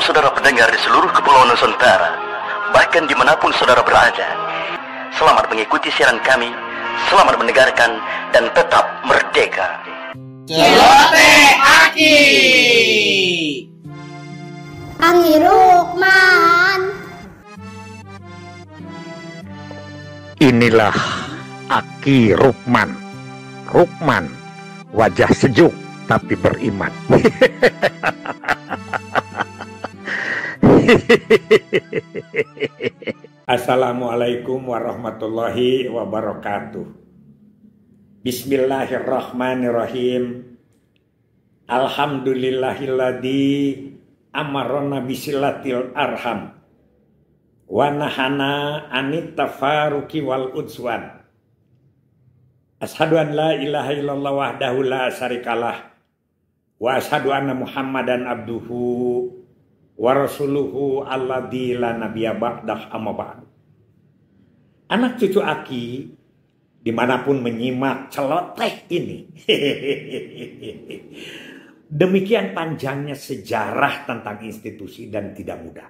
saudara pendengar di seluruh kepulauan Nusantara, bahkan dimanapun saudara berada. Selamat mengikuti siaran kami, selamat mendengarkan, dan tetap merdeka. Celote Aki. Aki Rukman. Inilah Aki Rukman. Rukman, wajah sejuk tapi beriman. Assalamualaikum warahmatullahi wabarakatuh. Bismillahirrahmanirrahim. Alhamdulillahilladzi amarona bisilatil arham wa nahana anit tafaruki wal udzwan. Ashhadu an la ilaha illallah wahdahu la syarikalah wa ashhadu anna Muhammadan abduhu wa rasuluhu alladzi la nabiyya ba'dah amma ba'd. Anak cucu Aki dimanapun menyimak celoteh ini. Demikian panjangnya sejarah tentang institusi dan tidak mudah.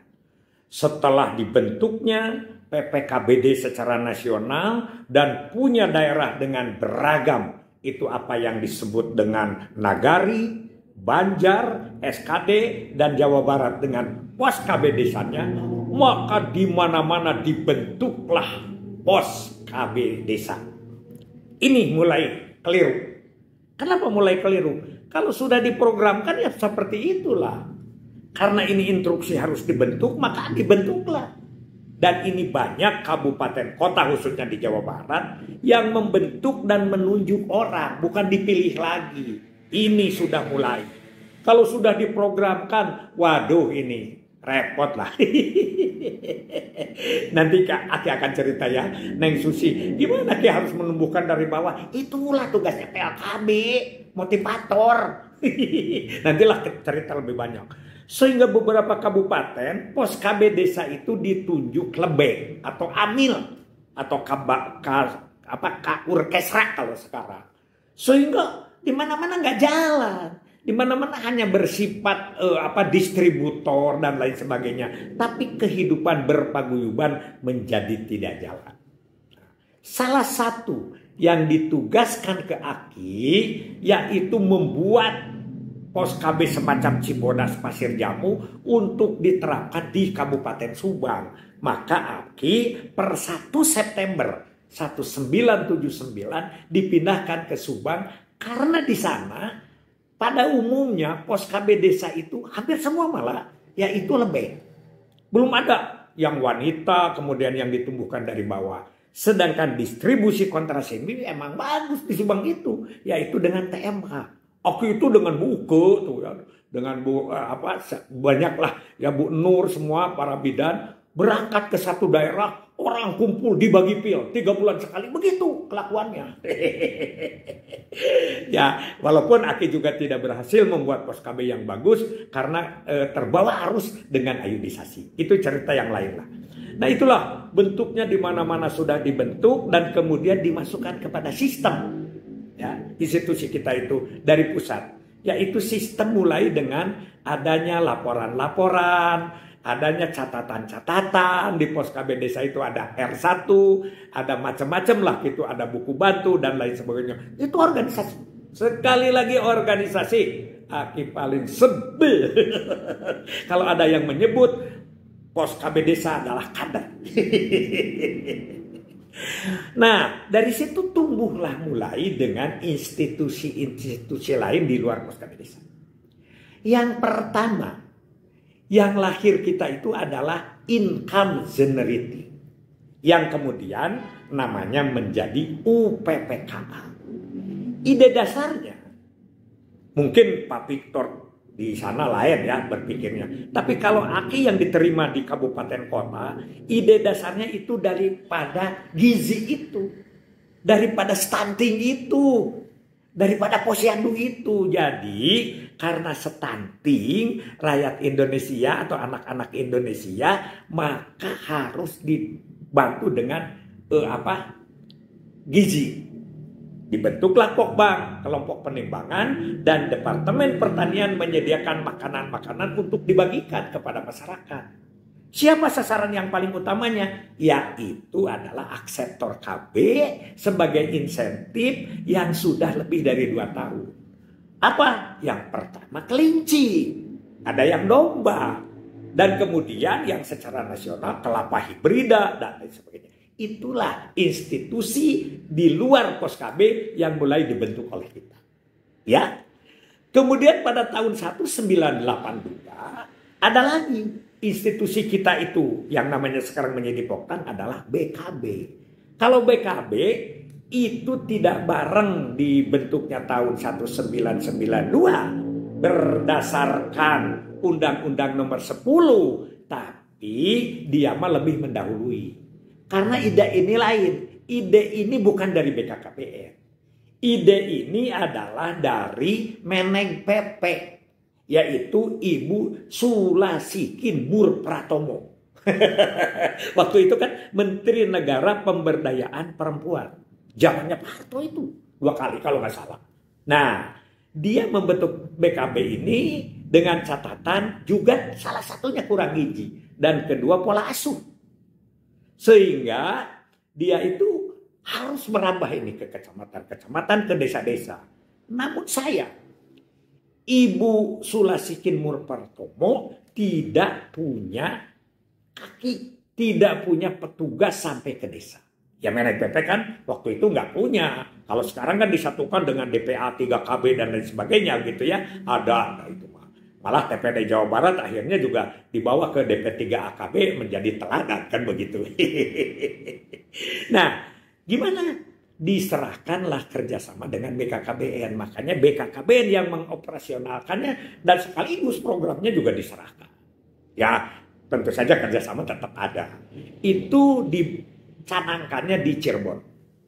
Setelah dibentuknya PPKBD secara nasional dan punya daerah dengan beragam, itu apa yang disebut dengan Nagari, Banjar, SKD, dan Jawa Barat dengan pos KB desanya, maka di mana-mana dibentuklah pos KB desa. Ini mulai keliru. Kenapa mulai keliru? Kalau sudah diprogramkan ya seperti itulah. Karena ini instruksi harus dibentuk, maka dibentuklah. Dan ini banyak kabupaten kota khususnya di Jawa Barat yang membentuk dan menunjuk orang, bukan dipilih lagi. Ini sudah mulai. Kalau sudah diprogramkan, waduh ini repot lah. Nanti Aki akan cerita ya, Neng Susi, gimana Ki harus menumbuhkan dari bawah? Itulah tugasnya PLKB, motivator. Nantilah cerita lebih banyak. Sehingga beberapa kabupaten pos KB desa itu ditunjuk lebek atau amil atau kaur kesra kalau sekarang. Sehingga di mana-mana nggak jalan. Di mana-mana hanya bersifat distributor dan lain sebagainya. Tapi kehidupan berpaguyuban menjadi tidak jalan. Salah satu yang ditugaskan ke Aki yaitu membuat pos KB semacam Cibodas Pasir Jamu untuk diterapkan di Kabupaten Subang. Maka Aki per 1 September 1979 dipindahkan ke Subang karena di sana pada umumnya pos KB desa itu hampir semua malah yaitu lebih. Belum ada yang wanita kemudian yang ditumbuhkan dari bawah. Sedangkan distribusi kontrasemi emang bagus di Subang itu yaitu dengan TMH. Aki itu dengan buku tuh ya, dengan banyaklah ya Bu Nur semua para bidan berangkat ke satu daerah, orang kumpul dibagi pil 3 bulan sekali, begitu kelakuannya. Ya, walaupun Aki juga tidak berhasil membuat pos KB yang bagus karena terbawa arus dengan ayudisasi. Itu cerita yang lain lah. Nah, itulah bentuknya di mana-mana sudah dibentuk dan kemudian dimasukkan kepada sistem. Ya, institusi kita itu dari pusat, yaitu sistem mulai dengan adanya laporan-laporan, adanya catatan-catatan di pos KB desa itu ada R1, ada macam-macam lah gitu, ada buku bantu dan lain sebagainya. Itu organisasi. Sekali lagi organisasi, Aki paling sebel kalau ada yang menyebut pos KB desa adalah kader. Nah, dari situ tumbuhlah mulai dengan institusi-institusi lain di luar pos KB desa. Yang pertama, yang lahir kita itu adalah income generity. Yang kemudian namanya menjadi UPPKA. Ide dasarnya, mungkin Pak Victor di sana lain ya berpikirnya. Tapi kalau Aki yang diterima di kabupaten kota, ide dasarnya itu daripada gizi itu, daripada stunting itu, daripada posyandu itu. Jadi karena stunting rakyat Indonesia atau anak-anak Indonesia, maka harus dibantu dengan gizi. Dibentuklah Pokbang, kelompok penimbangan, dan Departemen Pertanian menyediakan makanan-makanan untuk dibagikan kepada masyarakat. Siapa sasaran yang paling utamanya? Yaitu adalah akseptor KB sebagai insentif yang sudah lebih dari 2 tahun. Apa? Yang pertama kelinci, ada yang domba, dan kemudian yang secara nasional kelapa hibrida dan lain sebagainya. Itulah institusi di luar Pos KB yang mulai dibentuk oleh kita. Ya. Kemudian pada tahun 1982 ada lagi institusi kita itu yang namanya sekarang menjadi Poktan adalah BKB. Kalau BKB itu tidak bareng dibentuknya tahun 1992 berdasarkan Undang-Undang Nomor 10, tapi dia mah lebih mendahului. Karena ide ini lain. Ide ini bukan dari BKKBN. Ide ini adalah dari Meneng PP, yaitu Ibu Sulasikin Murpratomo. Waktu itu kan Menteri Negara Pemberdayaan Perempuan. Zamannya Pak Harto itu 2 kali kalau nggak salah. Nah, dia membentuk BKB ini dengan catatan juga salah satunya kurang gizi dan kedua pola asuh. Sehingga dia itu harus merambah ini ke kecamatan-kecamatan, ke desa-desa. Namun saya, Ibu Sulasikin Murpratomo tidak punya kaki, tidak punya petugas sampai ke desa. Ya Meneng PP kan waktu itu nggak punya. Kalau sekarang kan disatukan dengan DPA 3KB dan lain sebagainya gitu ya. Ada itu mah. Malah TPD Jawa Barat akhirnya juga dibawa ke DP3 AKB menjadi teladan kan begitu. Nah, gimana? Diserahkanlah kerjasama dengan BKKBN. Makanya BKKBN yang mengoperasionalkannya dan sekaligus programnya juga diserahkan. Ya, tentu saja kerjasama tetap ada. Itu dicanangkannya di Cirebon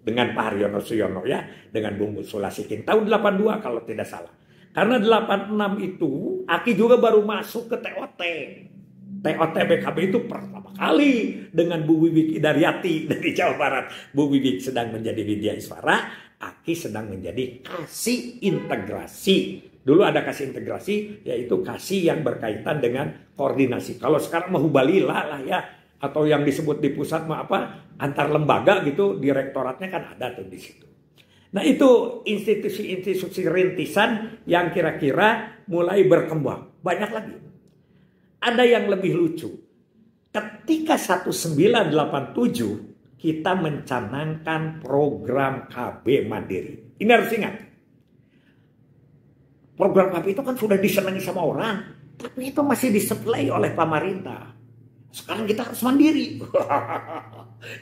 dengan Pak Haryono Suyono ya, dengan Bung Sulasikin tahun 82 kalau tidak salah. Karena 86 itu Aki juga baru masuk ke TOT. TOT BKB itu pertama kali dengan Bu Wiwik Idaryati dari Jawa Barat. Bu Wiwik sedang menjadi Widya Iswara, Aki sedang menjadi kasih integrasi. Dulu ada kasih integrasi, yaitu kasih yang berkaitan dengan koordinasi. Kalau sekarang mah Hubalila lah ya, atau yang disebut di pusat mah apa, antar lembaga gitu, direktoratnya kan ada tuh di situ. Nah itu institusi-institusi rintisan yang kira-kira mulai berkembang. Banyak lagi. Ada yang lebih lucu. Ketika 1987 kita mencanangkan program KB Mandiri. Ini harus ingat. Program KB itu kan sudah disenangi sama orang. Tapi itu masih disuplai oleh pemerintah. Sekarang kita harus mandiri.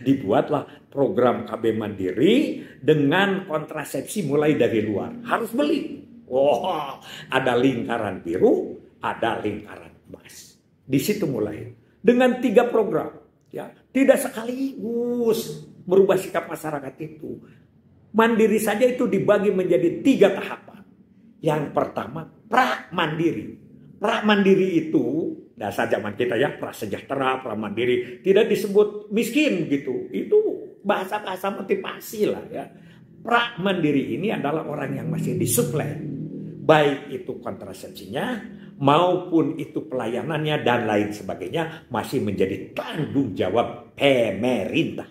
Dibuatlah program KB Mandiri dengan kontrasepsi mulai dari luar. Harus beli. Wah, ada lingkaran biru, ada lingkaran emas. Di situ mulai. Dengan 3 program. Ya, tidak sekaligus merubah sikap masyarakat itu. Mandiri saja itu dibagi menjadi 3 tahapan. Yang pertama, pra-mandiri. Pra-mandiri itu, dasar zaman kita ya, prasejahtera, pra-mandiri. Tidak disebut miskin gitu. Itu bahasa-bahasa motivasi lah ya. Pra-mandiri ini adalah orang yang masih disuplai. Baik itu kontrasepsinya, maupun itu pelayanannya dan lain sebagainya masih menjadi tanggung jawab pemerintah.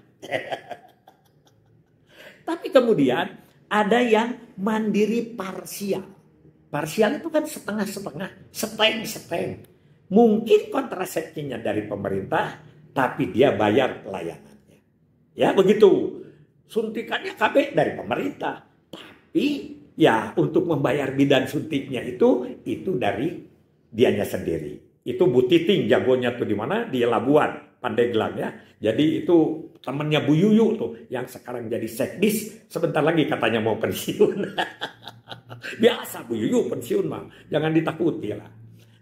Tapi kemudian ada yang mandiri parsial. Parsial itu kan setengah-setengah, seteng-seteng. Mungkin kontrasepsinya dari pemerintah, tapi dia bayar pelayanannya. Ya begitu. Suntikannya KB dari pemerintah. Tapi ya untuk membayar bidan suntiknya itu dari dianya sendiri. Itu Bu Titing jagonya tuh di mana? Di Labuan, Pandeglang ya. Jadi itu temannya Bu Yuyu tuh yang sekarang jadi sekdis, sebentar lagi katanya mau pensiun. Biasa Bu Yuyu pensiun mah, jangan ditakuti lah.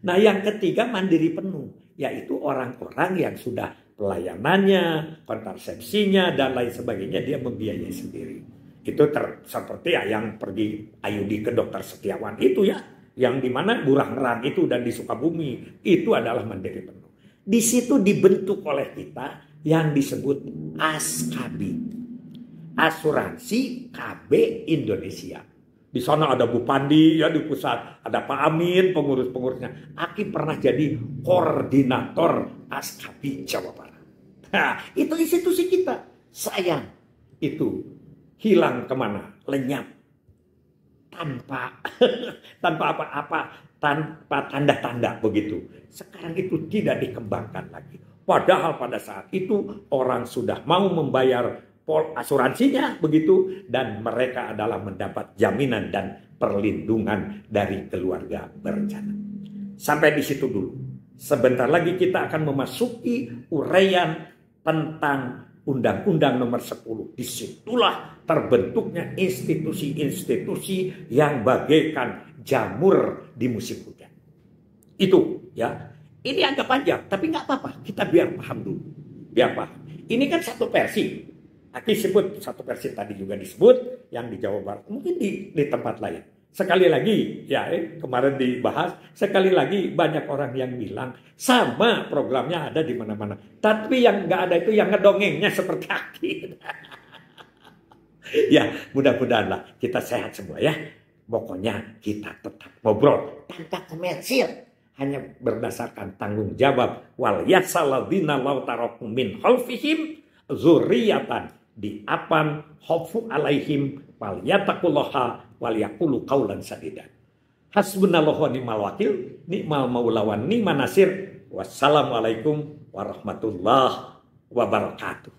Nah yang ketiga mandiri penuh, yaitu orang-orang yang sudah pelayanannya, kontrasepsinya dan lain sebagainya dia membiayai sendiri. Itu seperti ya yang pergi Ayudi ke Dokter Setiawan itu ya, yang dimana Burang-Rang itu dan di Sukabumi itu adalah mandiri penuh. Di situ dibentuk oleh kita yang disebut ASKABI. asuransi KB Indonesia. Di sana ada Bu Pandi ya di pusat, ada Pak Amin pengurus-pengurusnya. Aki pernah jadi koordinator Askabi Jawa Barat. Nah, itu institusi kita. Sayang, itu hilang kemana? Lenyap. Tanpa apa-apa, tanpa tanda-tanda begitu. Sekarang itu tidak dikembangkan lagi. Padahal pada saat itu orang sudah mau membayar asuransinya begitu, dan mereka adalah mendapat jaminan dan perlindungan dari keluarga berencana. Sampai di situ dulu. Sebentar lagi kita akan memasuki uraian tentang Undang-Undang Nomor 10. Disitulah terbentuknya institusi-institusi yang bagaikan jamur di musim hujan. Itu ya. Ini agak panjang, tapi nggak apa-apa. Kita biar paham dulu. Biar paham. Ini kan satu versi. Aki sebut satu versi tadi juga disebut yang di Jawa Barat, mungkin di tempat lain. Sekali lagi ya kemarin dibahas, sekali lagi banyak orang yang bilang sama programnya ada di mana-mana. Tapi yang nggak ada itu yang ngedongengnya seperti Aki. Ya mudah-mudahan lah kita sehat semua ya. Pokoknya kita tetap ngobrol tanpa komersil. Hanya berdasarkan tanggung jawab. Wal yasaladina law tarakum min khalfihim zurriyatan diapan khawfu alaihim wal yattaqullaha wal yaqulu qaulan sadida. Hasbunallahu wa ni'mal wakil, ni'mal maula wa ni'man nasir. Wassalamualaikum warahmatullahi wabarakatuh.